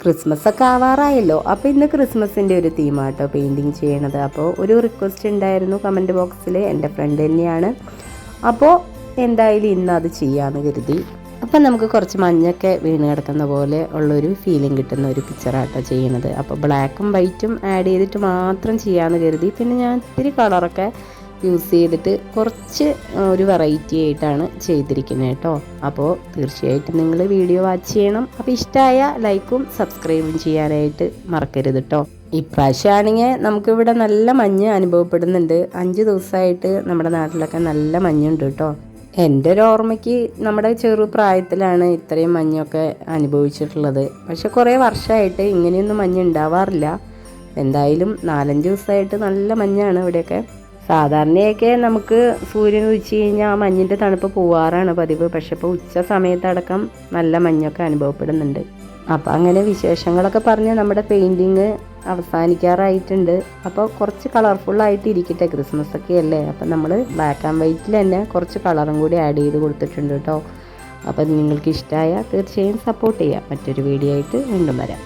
Christmas ഒക്കെ ആവാറായല്ലോ. അപ്പോൾ ഇന്ന് ക്രിസ്മസിൻ്റെ ഒരു തീമാട്ടോ പെയിൻറ്റിങ് ചെയ്യണത്. അപ്പോൾ ഒരു റിക്വസ്റ്റ് ഉണ്ടായിരുന്നു കമൻറ്റ് ബോക്സിൽ, എൻ്റെ ഫ്രണ്ട് തന്നെയാണ്. അപ്പോൾ എന്തായാലും ഇന്ന് അത് ചെയ്യാമെന്ന് കരുതി. അപ്പം നമുക്ക് കുറച്ച് മഞ്ഞൊക്കെ വീണ് കിടക്കുന്ന പോലെ ഉള്ളൊരു ഫീലിംഗ് കിട്ടുന്ന ഒരു പിക്ചറാട്ടോ ചെയ്യണത്. അപ്പോൾ ബ്ലാക്കും വൈറ്റും ആഡ് ചെയ്തിട്ട് മാത്രം ചെയ്യാമെന്ന് കരുതി. പിന്നെ ഞാൻ ഇത്തിരി കളറൊക്കെ യൂസ് ചെയ്തിട്ട് കുറച്ച് ഒരു വെറൈറ്റി ആയിട്ടാണ് ചെയ്തിരിക്കുന്നത് കേട്ടോ. അപ്പോൾ തീർച്ചയായിട്ടും നിങ്ങൾ വീഡിയോ വാച്ച് ചെയ്യണം. അപ്പോൾ ഇഷ്ടമായ ലൈക്കും സബ്സ്ക്രൈബും ചെയ്യാനായിട്ട് മറക്കരുത് കേട്ടോ. ഇപ്രാവശ്യമാണെങ്കിൽ നമുക്കിവിടെ നല്ല മഞ്ഞ് അനുഭവപ്പെടുന്നുണ്ട്. 5 ദിവസമായിട്ട് നമ്മുടെ നാട്ടിലൊക്കെ നല്ല മഞ്ഞുണ്ട് കേട്ടോ. എൻ്റെ ഒരു ഓർമ്മയ്ക്ക് നമ്മുടെ ചെറു പ്രായത്തിലാണ് ഇത്രയും മഞ്ഞൊക്കെ അനുഭവിച്ചിട്ടുള്ളത്. പക്ഷെ കുറേ വർഷമായിട്ട് ഇങ്ങനെയൊന്നും മഞ്ഞ് ഉണ്ടാവാറില്ല. എന്തായാലും 4-5 ദിവസമായിട്ട് നല്ല മഞ്ഞാണ് ഇവിടെയൊക്കെ. സാധാരണയൊക്കെ നമുക്ക് സൂര്യൻ ഉദിച്ച് കഴിഞ്ഞാൽ ആ മഞ്ഞിൻ്റെ തണുപ്പ് പോവാറാണ് പതിവ്. പക്ഷെ ഇപ്പോൾ ഉച്ച സമയത്തടക്കം നല്ല മഞ്ഞൊക്കെ അനുഭവപ്പെടുന്നുണ്ട്. അപ്പോൾ അങ്ങനെ വിശേഷങ്ങളൊക്കെ പറഞ്ഞ് നമ്മുടെ പെയിൻറ്റിങ് അവസാനിക്കാറായിട്ടുണ്ട്. അപ്പോൾ കുറച്ച് കളർഫുള്ളായിട്ട് ഇരിക്കട്ടെ, ക്രിസ്മസ് ഒക്കെ അല്ലേ. അപ്പം നമ്മൾ ബ്ലാക്ക് ആൻഡ് വൈറ്റിൽ തന്നെ കുറച്ച് കളറും കൂടി ആഡ് ചെയ്ത് കൊടുത്തിട്ടുണ്ട് കേട്ടോ. അപ്പം നിങ്ങൾക്ക് ഇഷ്ടമായാൽ തീർച്ചയായും സപ്പോർട്ട് ചെയ്യുക. മറ്റൊരു വീഡിയോ ആയിട്ട് വീണ്ടും വരാം.